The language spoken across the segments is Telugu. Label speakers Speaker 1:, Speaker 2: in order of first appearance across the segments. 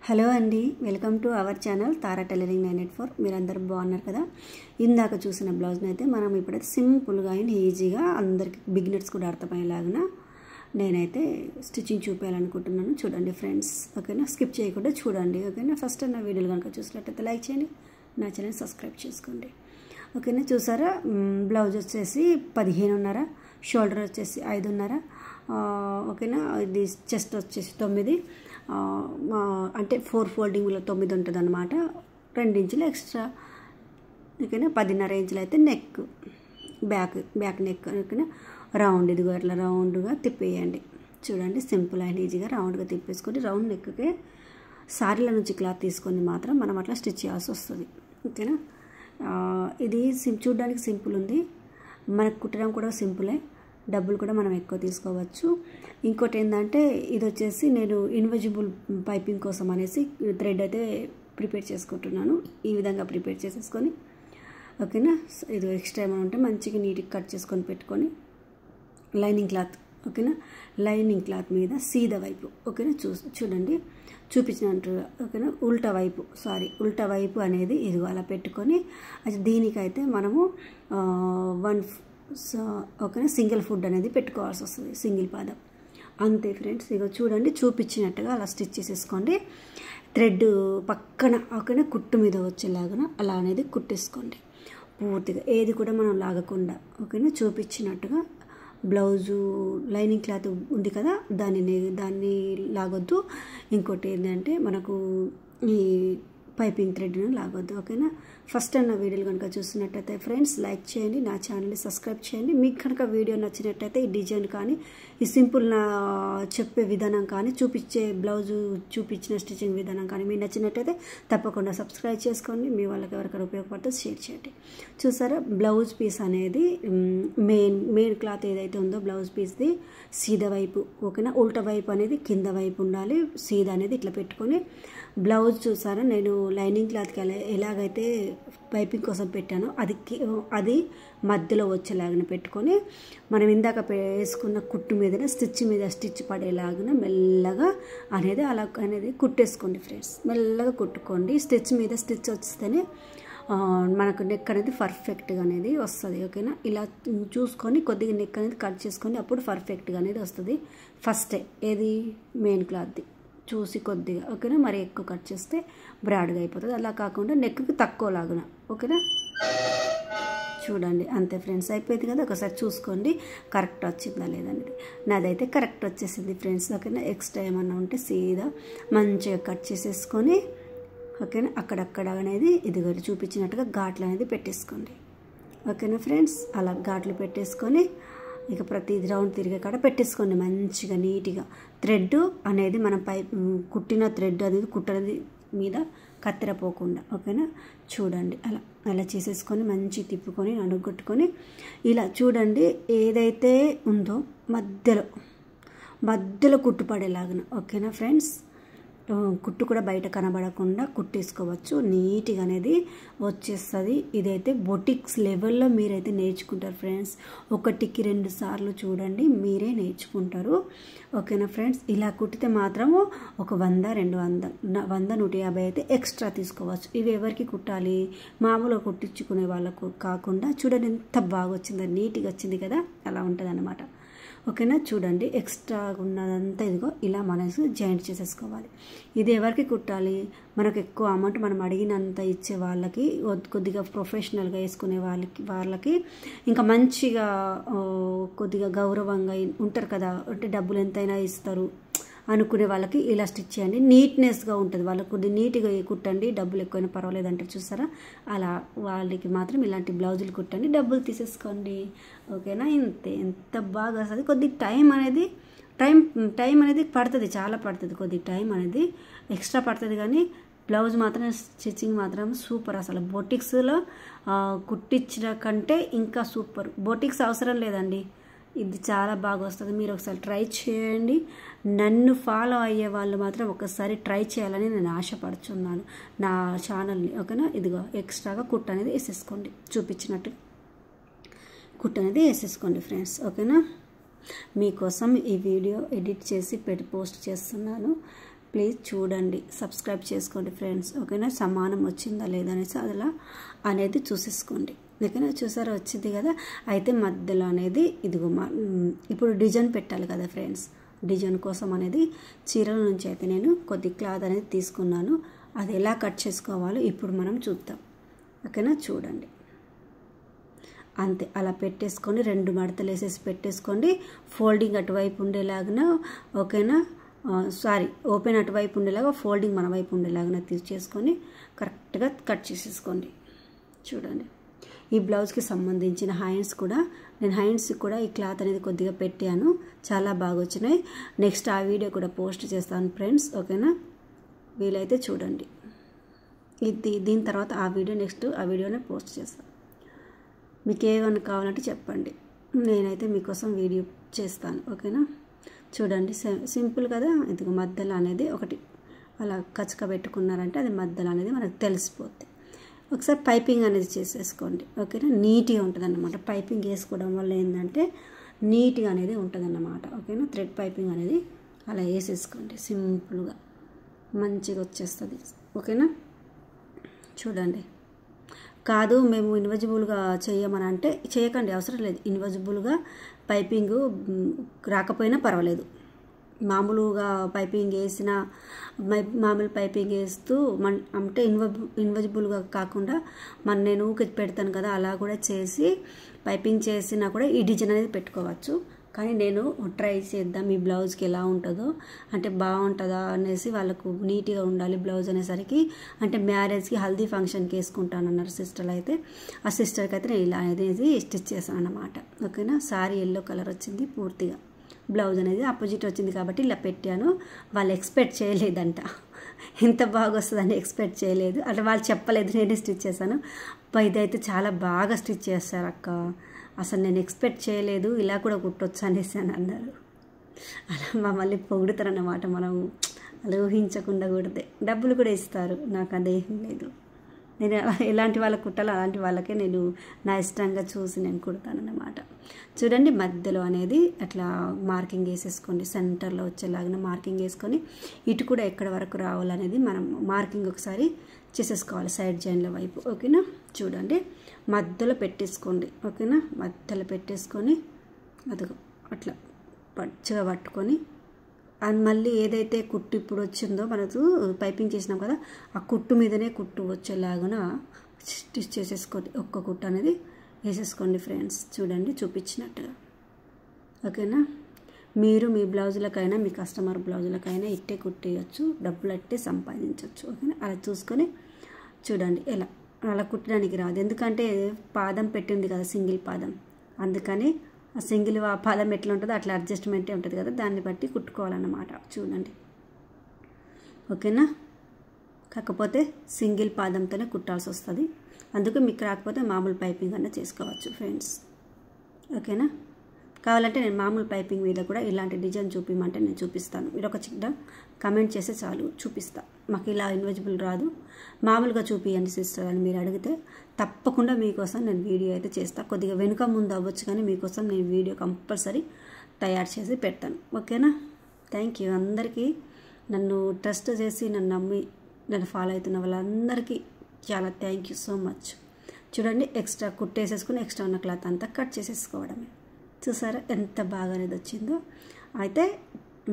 Speaker 1: హలో అండి, welcome to our channel Tara tailoring 984. మీరందరూ బాగున్నారు కదా. ఇందాక చూసిన బ్లౌజ్ని అయితే మనం ఇప్పుడైతే సింపుల్గా అండ్ ఈజీగా అందరికి బిగినర్స్ కూడా అర్థమయ్యేలాగా నేనైతే స్టిచ్చింగ్ చూపించాలనుకుంటున్నాను. చూడండి ఫ్రెండ్స్, ఓకేనా. స్కిప్ చేయకుండా చూడండి, ఓకేనా. ఫస్ట్ నా వీడియోలు కనుక చూసినట్టయితే లైక్ చేయండి, నా ఛానల్ సబ్స్క్రైబ్ చేసుకోండి, ఓకేనా. చూసారా, బ్లౌజ్ వచ్చేసి 15.5, షోల్డర్ వచ్చేసి 5.5, ఓకేనా. ఇది చెస్ట్ వచ్చేసి 9, అంటే 4 ఫోల్డింగ్లో 9 ఉంటుంది అన్నమాట. 2 ఇంచులు ఎక్స్ట్రా, ఓకేనా. 10.5 ఇంచులు అయితే నెక్, బ్యాక్ నెక్, ఓకేనా. రౌండ్ ఇదిగో అట్లా రౌండ్గా తిప్పేయండి. చూడండి, సింపుల్ అండ్ ఈజీగా రౌండ్గా తిప్పేసుకొని రౌండ్ నెక్కే సారీల నుంచి క్లాత్ తీసుకొని మాత్రం మనం అట్లా స్టిచ్ చేయాల్సి వస్తుంది, ఓకేనా. ఇది చూడడానికి సింపుల్ ఉంది, మనకు కుట్టడం కూడా సింపులే, డబ్బులు కూడా మనం ఎక్కువ తీసుకోవచ్చు. ఇంకోటి ఏంటంటే, ఇది వచ్చేసి నేను ఇన్విజిబుల్ పైపింగ్ కోసం అనేసి థ్రెడ్ అయితే ప్రిపేర్ చేసుకుంటున్నాను. ఈ విధంగా ప్రిపేర్ చేసేసుకొని, ఓకేనా. ఇది ఎక్స్ట్రా ఏమైనా ఉంటే మంచిగా నీట్గా కట్ చేసుకొని పెట్టుకొని లైనింగ్ క్లాత్, ఓకేనా. లైనింగ్ క్లాత్ మీద సీదా వైపు, ఓకేనా. చూడండి చూపించినట్టుగా, ఓకేనా. ఉల్టా వైపు అనేది ఇదిగో అలా పెట్టుకొని, అది దీనికైతే మనము ఓకేనా సింగిల్ ఫుడ్ అనేది పెట్టుకోవాల్సి వస్తుంది, సింగిల్ పాదం, అంతే ఫ్రెండ్స్. ఇక చూడండి చూపించినట్టుగా అలా స్టిచ్ చేసేసుకోండి. థ్రెడ్ పక్కన, ఓకేనా, కుట్టు మీద వచ్చేలాగా అలా అనేది కుట్టేసుకోండి పూర్తిగా, ఏది కూడా మనం లాగకుండా, ఓకేనా. చూపించినట్టుగా బ్లౌజు లైనింగ్ క్లాత్ ఉంది కదా, దాన్ని లాగొద్దు. ఇంకోటి ఏంటంటే, మనకు ఈ పైపింగ్ థ్రెడ్ను లాగొద్దు, ఓకేనా. ఫస్ట్ నా వీడియోలు కనుక చూసినట్టయితే ఫ్రెండ్స్ లైక్ చేయండి, నా ఛానల్ని సబ్స్క్రైబ్ చేయండి. మీకు కనుక వీడియో నచ్చినట్టయితే ఈ డిజైన్ కానీ, ఈ సింపుల్ నా చెప్పే విధానం కానీ, బ్లౌజు చూపించిన స్టిచ్చింగ్ విధానం కానీ మీకు నచ్చినట్టయితే తప్పకుండా సబ్స్క్రైబ్ చేసుకోండి. మీ వాళ్ళకి ఎవరికైనా ఉపయోగపడితే షేర్ చేయండి. చూసారా, బ్లౌజ్ పీస్ అనేది మెయిన్ క్లాత్ ఏదైతే ఉందో బ్లౌజ్ పీస్ది సీదా వైపు, ఓకేనా. ఉల్టా వైపు అనేది కింద వైపు ఉండాలి, సీదా అనేది ఇట్లా పెట్టుకొని బ్లౌజ్ చూసారా, నేను లైనింగ్ క్లాత్కి ఎలాగైతే పైపింగ్ కోసం పెట్టానో అది మధ్యలో వచ్చేలాగా పెట్టుకొని, మనం ఇందాక వేసుకున్న కుట్టు మీద స్టిచ్ పడేలాగా మెల్లగా అనేది కుట్టేసుకోండి ఫ్రెండ్స్. మెల్లగా కుట్టుకోండి. స్టిచ్ మీద స్టిచ్ వస్తేనే మనకు నెక్ అనేది పర్ఫెక్ట్గా అనేది వస్తుంది, ఓకేనా. ఇలా చూసుకొని కొద్దిగా నెక్ అనేది కట్ చేసుకొని అప్పుడు పర్ఫెక్ట్గా అనేది వస్తుంది. ఫస్టే ఏది మెయిన్ క్లాత్ది చూసి కొద్దిగా, ఓకేనా. మరి ఎక్కువ కట్ చేస్తే బ్రాడ్గా అయిపోతుంది, అలా కాకుండా నెక్కి తక్కువ లాగున, ఓకేనా. చూడండి, అంతే ఫ్రెండ్స్, అయిపోయింది కదా. ఒకసారి చూసుకోండి కరెక్ట్ వచ్చిందా లేదనేది. నాదైతే కరెక్ట్ వచ్చేసింది ఫ్రెండ్స్, ఓకేనా. ఎక్స్ట్రా ఏమన్నా ఉంటే సీదా మంచిగా కట్ చేసేసుకొని, ఓకేనా. అక్కడక్కడ అనేది ఇదిగో చూపించినట్టుగా ఘాట్లు అనేది పెట్టేసుకోండి, ఓకేనా ఫ్రెండ్స్. అలా ఘాట్లు పెట్టేసుకొని ఇక ప్రతి రౌండ్ తిరిగే కాడ పెట్టేసుకోండి మంచిగా నీట్గా. థ్రెడ్ అనేది మనం కుట్టిన థ్రెడ్ అనేది కుట్టది మీద కత్తెరపోకుండా, ఓకేనా. చూడండి, అలా చేసేసుకొని మంచి తిప్పుకొని నడుగొట్టుకొని ఇలా చూడండి, ఏదైతే ఉందో మధ్యలో కుట్టు పడేలాగా, ఓకేనా ఫ్రెండ్స్. కుట్టు కూడా బయట కనబడకుండా కుట్టేసుకోవచ్చు, నీట్గా అనేది వచ్చేస్తుంది. ఇదైతే బొటిక్స్ లెవెల్లో మీరైతే నేర్చుకుంటారు ఫ్రెండ్స్. 1కి 2 సార్లు చూడండి, మీరే నేర్చుకుంటారు, ఓకేనా ఫ్రెండ్స్. ఇలా కుట్టితే మాత్రము ఒక 100, 150 అయితే ఎక్స్ట్రా తీసుకోవచ్చు. ఇవి ఎవరికి కుట్టాలి, మామూలుగా కుట్టించుకునే వాళ్ళకు కాకుండా. చూడండి ఎంత బాగా వచ్చిందో, నీట్గా వచ్చింది కదా, అలా ఉంటుంది అన్నమాట, ఓకేనా. చూడండి, ఎక్స్ట్రా ఉన్నదంతా ఇదిగో ఇలా మనసు జాయింట్ చేసేసుకోవాలి. ఇది ఎవరికి కుట్టాలి, మనకు ఎక్కువ అమౌంట్ మనం అడిగినంత ఇచ్చే వాళ్ళకి, కొద్దిగా ప్రొఫెషనల్గా వేసుకునే వాళ్ళకి ఇంకా మంచిగా కొద్దిగా గౌరవంగా ఉంటారు కదా, అంటే డబ్బులు ఎంతైనా ఇస్తారు అనుకునే వాళ్ళకి ఇలా స్టిచ్ చేయండి. నీట్నెస్గా ఉంటుంది, వాళ్ళకు కొద్దిగా నీట్గా కుట్టండి, డబ్బులు ఎక్కువైనా పర్వాలేదు అంటారు చూసారా, అలా వాళ్ళకి మాత్రం ఇలాంటి బ్లౌజులు కుట్టండి, డబ్బులు తీసేసుకోండి, ఓకేనా. ఇంతే, ఎంత బాగా వస్తుంది. కొద్ది టైం అనేది పడుతుంది, చాలా పడుతుంది, కొద్ది టైం అనేది ఎక్స్ట్రా పడుతుంది. కానీ బ్లౌజ్ మాత్రం స్టిచ్చింగ్ మాత్రం సూపర్. అసలు బొటిక్స్లో కుట్టించిన కంటే ఇంకా సూపర్. బొటిక్స్ అవసరం లేదండి, ఇది చాలా బాగా వస్తుంది. మీరు ఒకసారి ట్రై చేయండి. నన్ను ఫాలో అయ్యే వాళ్ళు మాత్రం ఒకసారి ట్రై చేయాలని నేను ఆశపడుతున్నాను నా ఛానల్ని, ఓకేనా. ఇదిగో ఎక్స్ట్రాగా కుట్టు అనేది వేసేసుకోండి, చూపించినట్టు కుట్టు అనేది వేసేసుకోండి ఫ్రెండ్స్, ఓకేనా. మీకోసం ఈ వీడియో ఎడిట్ చేసి పోస్ట్ చేస్తున్నాను. ప్లీజ్ చూడండి, సబ్స్క్రైబ్ చేసుకోండి ఫ్రెండ్స్. ఓకేనా, సమానం వచ్చిందా లేదా అనేసి అలా అనేది చూసేసుకోండి. ఓకేనా, చూసారా వచ్చింది కదా. అయితే మధ్యలో అనేది ఇదిగో ఇప్పుడు డిజైన్ పెట్టాలి కదా ఫ్రెండ్స్. డిజైన్ కోసం అనేది చీరల నుంచి అయితే నేను కొద్ది క్లాత్ అనేది తీసుకున్నాను. అది ఎలా కట్ చేసుకోవాలో ఇప్పుడు మనం చూద్దాం. ఓకేనా, చూడండి. అంతే, అలా పెట్టేసుకొని 2 మడతలు వేసేసి పెట్టేసుకోండి. ఫోల్డింగ్ అటువైపు ఉండేలాగా, ఓకేనా, ఓపెన్ అటువైపు ఉండేలాగా, ఫోల్డింగ్ మన వైపు ఉండేలాగా తీసేసుకొని కరెక్ట్గా కట్ చేసేసుకోండి. చూడండి, ఈ బ్లౌజ్కి సంబంధించిన హ్యాండ్స్ కూడా నేను ఈ క్లాత్ అనేది కొద్దిగా పెట్టాను, చాలా బాగా వచ్చినాయి. నెక్స్ట్ ఆ వీడియో కూడా పోస్ట్ చేస్తాను ఫ్రెండ్స్. ఓకేనా, వీలైతే చూడండి. దీని తర్వాత ఆ వీడియోనే పోస్ట్ చేస్తాను. మీకు ఏమైనా కావాలంటే చెప్పండి, నేనైతే మీకోసం వీడియో చేస్తాను. ఓకేనా, చూడండి, సింపుల్ కదా. ఇది మధ్యలో అనేది ఒకటి అలా కచక పెట్టుకున్నారంటే అది మధ్యలో అనేది మనకు తెలిసిపోద్ది. ఒకసారి పైపింగ్ అనేది చేసేసుకోండి. ఓకేనా, నీట్గా ఉంటుంది అన్నమాట. పైపింగ్ వేసుకోవడం వల్ల ఏంటంటే నీట్గా అనేది ఉంటుంది అన్నమాట. ఓకేనా, థ్రెడ్ పైపింగ్ అనేది అలా వేసేసుకోండి, సింపుల్గా మంచిగా వచ్చేస్తుంది. ఓకేనా, చూడండి. కాదు మేము ఇన్విజిబుల్గా చేయమని అంటే చేయకండి, అవసరం లేదు. ఇన్విజిబుల్గా పైపింగ్ రాకపోయినా పర్వాలేదు. మామూలుగా పైపింగ్ వేసిన మామూలు పైపింగ్ వేస్తూ అంటే ఇన్విజిబుల్గా కాకుండా నేను పెడతాను కదా, అలా కూడా చేసి పైపింగ్ చేసినా కూడా ఈ డిజైన్ అనేది పెట్టుకోవచ్చు. కానీ నేను ట్రై చేద్దాం ఈ బ్లౌజ్కి ఎలా ఉంటుందో, అంటే బాగుంటుందా అనేసి, వాళ్ళకు నీట్గా ఉండాలి బ్లౌజ్ అనేసరికి, అంటే మ్యారేజ్కి హల్దీ ఫంక్షన్కి వేసుకుంటాను అన్నారు సిస్టర్. అయితే ఆ సిస్టర్కి అయితే నేను ఇలా అనేది స్టిచ్ చేశాను అన్నమాట. ఓకేనా, సారీ ఎల్లో కలర్ వచ్చింది పూర్తిగా, బ్లౌజ్ అనేది ఆపోజిట్ వచ్చింది కాబట్టి ఇలా పెట్టాను. వాళ్ళు ఎక్స్పెక్ట్ చేయలేదంట, ఎంత బాగా వస్తుందని ఎక్స్పెక్ట్ చేయలేదు. అంటే వాళ్ళు చెప్పలేదు, నేనే స్టిచ్ చేశాను. ఇదైతే చాలా బాగా స్టిచ్ చేస్తారు అక్క, అసలు నేను ఎక్స్పెక్ట్ చేయలేదు, ఇలా కూడా కుట్టొచ్చు అనేసి అని అన్నారు. అలా మమ్మల్ని పొగుడుతారన్నమాట. మనం అలా ఊహించకుండా కుడితే డబ్బులు కూడా ఇస్తారు, నాకు అదేం లేదు. నేను ఎలాంటి వాళ్ళకి కుట్టాలో అలాంటి వాళ్ళకే నేను నా ఇష్టంగా చూసి నేను కుడతానన్నమాట. చూడండి, మధ్యలో అనేది అట్లా మార్కింగ్ వేసేసుకోండి, సెంటర్లో వచ్చేలాగా మార్కింగ్ వేసుకొని ఇటు కూడా ఎక్కడి వరకు రావాలనేది మనం మార్కింగ్ ఒకసారి చేసేసుకోవాలి సైడ్ జాయిన్ల వైపు. ఓకేనా, చూడండి, మధ్యలో పెట్టేసుకోండి. ఓకేనా, మధ్యలో పెట్టేసుకొని అదిగో అట్లా పచ్చిగా పట్టుకొని మళ్ళీ ఏదైతే కుట్టు ఇప్పుడు వచ్చిందో మనకు పైపింగ్ చేసినాం కదా, ఆ కుట్టు మీదనే కుట్టు వచ్చేలాగా స్టిచ్ చేసేసుకోండి. ఒక్క కుట్టు అనేది వేసేసుకోండి ఫ్రెండ్స్. చూడండి, చూపించినట్టుగా. ఓకేనా, మీరు మీ బ్లౌజులకైనా మీ కస్టమర్ బ్లౌజులకైనా ఇట్టే కుట్టేయచ్చు, డబ్బులు అట్టే సంపాదించవచ్చు. ఓకేనా, అలా చూసుకొని చూడండి. అలా కుట్టడానికి రాదు, ఎందుకంటే పాదం పెట్టింది కదా, సింగిల్ పాదం, అందుకని ఆ సింగిల్ పాదం ఎట్లా ఉంటుందో అట్లా అడ్జస్ట్మెంటే ఉంటుంది కదా, దాన్ని బట్టి కుట్టుకోవాలన్నమాట. చూడండి, ఓకేనా. కాకపోతే సింగిల్ పాదంతోనే కుట్టాల్సి వస్తుంది, అందుకే మీకు రాకపోతే మామూలు పైపింగ్ అన్న చేసుకోవచ్చు ఫ్రెండ్స్. ఓకేనా, కావాలంటే నేను మామూలు పైపింగ్ మీద కూడా ఇలాంటి డిజైన్ చూపించమంటే నేను చూపిస్తాను. మీరు ఒక చిన్న కమెంట్ చేస్తే చాలు, చూపిస్తా. మాకు ఇలా ఇన్విజిబుల్ రాదు, మామూలుగా చూపియండి సిస్టర్ అని మీరు అడిగితే తప్పకుండా మీకోసం నేను వీడియో అయితే చేస్తాను. కొద్దిగా వెనుక ముందు అవ్వచ్చు కానీ మీకోసం నేను వీడియో కంపల్సరీ తయారు చేసి పెడతాను. ఓకేనా, థ్యాంక్ యూ అందరికీ. నన్ను ట్రస్ట్ చేసి నన్ను నమ్మి నన్ను ఫాలో అవుతున్న వాళ్ళందరికీ చాలా థ్యాంక్ యూ సో మచ్. చూడండి, ఎక్స్ట్రా కుట్టేసేసుకుని ఎక్స్ట్రా ఉన్న క్లాత్ అంతా కట్ చేసేసుకోవడమే. చూసారా ఎంత బాగా అనేది వచ్చిందో. అయితే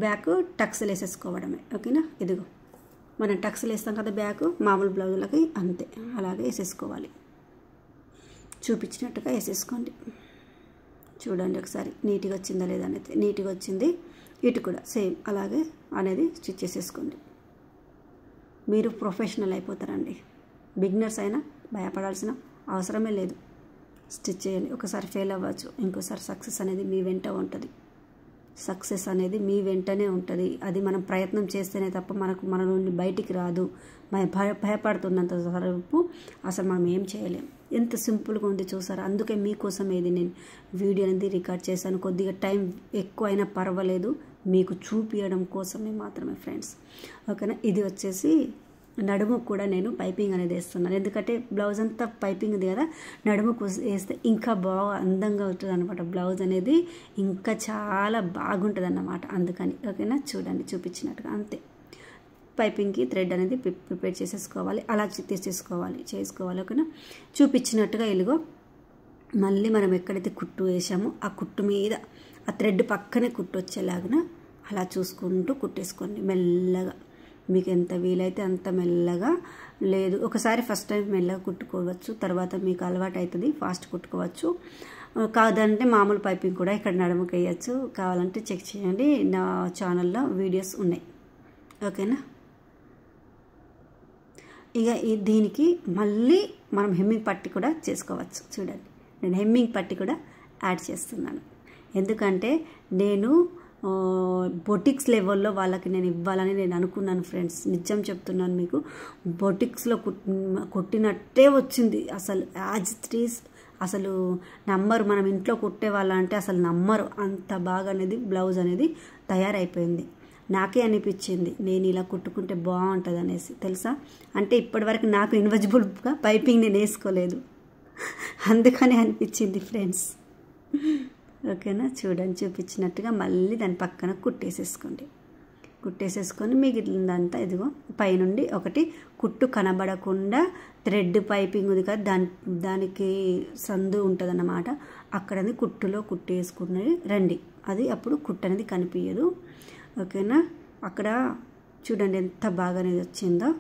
Speaker 1: బ్యాక్ టక్స్లు వేసేసుకోవడమే. ఓకేనా, ఇదిగో మనం టక్స్లు వేస్తాం కదా బ్యాక్ మామూలు బ్లౌజులకి, అంతే అలాగే వేసేసుకోవాలి, చూపించినట్టుగా వేసేసుకోండి. చూడండి ఒకసారి నీట్గా వచ్చిందా లేదా అనేది. నీట్గా వచ్చింది. ఇటు కూడా సేమ్ అలాగే అనేది స్టిచ్ చేసేసుకోండి. మీరు ప్రొఫెషనల్ అయిపోతారండి. బిగినర్స్ అయినా భయపడాల్సిన అవసరమే లేదు. స్టిచ్ చేయండి, ఒకసారి ఫెయిల్ అవ్వచ్చు, ఇంకోసారి సక్సెస్ అనేది మీ వెంట ఉంటుంది. సక్సెస్ అనేది మీ వెంటనే ఉంటుంది. అది మనం ప్రయత్నం చేస్తేనే తప్ప మన నుండి బయటికి రాదు. భయపడుతున్నంత సరుపు అసలు మనం ఏం చేయలేం. ఎంత సింపుల్గా ఉంది చూసారా. అందుకే మీకోసం ఏది నేను వీడియో అనేది రికార్డ్ చేశాను. కొద్దిగా టైం ఎక్కువ అయినా పర్వాలేదు, మీకు చూపించడం కోసమే మాత్రమే ఫ్రెండ్స్. ఓకేనా, ఇది వచ్చేసి నడుముకు కూడా నేను పైపింగ్ అనేది వేస్తున్నాను, ఎందుకంటే బ్లౌజ్ అంతా పైపింగ్ ఉంది కదా, నడుముకు వేస్తే ఇంకా బాగా అందంగా ఉంటుంది అనమాట. బ్లౌజ్ అనేది ఇంకా చాలా బాగుంటుంది అన్నమాట, అందుకని. ఓకేనా, చూడండి చూపించినట్టుగా అంతే. పైపింగ్కి థ్రెడ్ అనేది ప్రిపేర్ చేసేసుకోవాలి, అలా చేసుకోవాలి. ఓకేనా, చూపించినట్టుగా ఇలుగో మళ్ళీ మనం ఎక్కడైతే కుట్టు వేసామో ఆ కుట్టు మీద ఆ థ్రెడ్ పక్కనే కుట్టు వచ్చేలాగా అలా చూసుకుంటూ కుట్టేసుకోండి మెల్లగా. మీకు ఎంత వీలైతే అంత మెల్లగా, లేదు ఒకసారి ఫస్ట్ టైం మెల్లగా కుట్టుకోవచ్చు, తర్వాత మీకు అలవాటు అవుతుంది ఫాస్ట్ కుట్టుకోవచ్చు. కాదంటే మామూలు పైపింగ్ కూడా ఇక్కడ నడుముకు వేయచ్చు, కావాలంటే చెక్ చేయండి, నా ఛానల్లో వీడియోస్ ఉన్నాయి. ఓకేనా, ఇక దీనికి మళ్ళీ మనం హెమ్మింగ్ పట్టి కూడా చేసుకోవచ్చు. చూడండి, నేను హెమ్మింగ్ పట్టి కూడా యాడ్ చేస్తున్నాను, ఎందుకంటే నేను బొటిక్స్ లెవెల్లో వాళ్ళకి నేను ఇవ్వాలని నేను అనుకున్నాను ఫ్రెండ్స్. నిజం చెప్తున్నాను మీకు, బొటిక్స్లో కుట్టినట్టే వచ్చింది అసలు, యాజ్ ఇట్ ఈస్. అసలు నమ్మరు, మనం ఇంట్లో కుట్టే వాళ్ళంటే అసలు నమ్మరు, అంత బాగా అనేది బ్లౌజ్ అనేది తయారైపోయింది. నాకే అనిపించింది నేను ఇలా కుట్టుకుంటే బాగుంటుంది అనేసి, తెలుసా. అంటే ఇప్పటివరకు నాకు ఇన్విజిబుల్గా పైపింగ్ నేను వేసుకోలేదు, అందుకనే అనిపించింది ఫ్రెండ్స్. ఓకేనా, చూడండి చూపించినట్టుగా మళ్ళీ దాని పక్కన కుట్టేసేసుకొని మిగిలిందంతా ఇదిగో పైనుండి ఒకటి కుట్టు కనబడకుండా థ్రెడ్ పైపింగ్ ఉంది కదా, దానికి సందు ఉంటుంది అన్నమాట, అక్కడ కుట్టులో కుట్టేసుకున్నది రండి, అది అప్పుడు కుట్టు అనేది కనిపించదు. ఓకేనా, అక్కడ చూడండి ఎంత బాగా అనేది వచ్చిందో.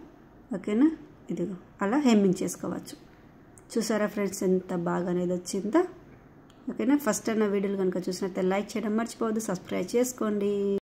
Speaker 1: ఓకేనా, ఇదిగో అలా హెమ్మింగ్ చేసుకోవచ్చు. చూసారా ఫ్రెండ్స్ ఎంత బాగా అనేది వచ్చిందో. ఓకేనా, ఫస్ట్ టైం నా వీడియోలు కనుక చూసినట్లయితే లైక్ చేయడం మర్చిపోవద్దు, సబ్స్క్రైబ్ చేసుకోండి.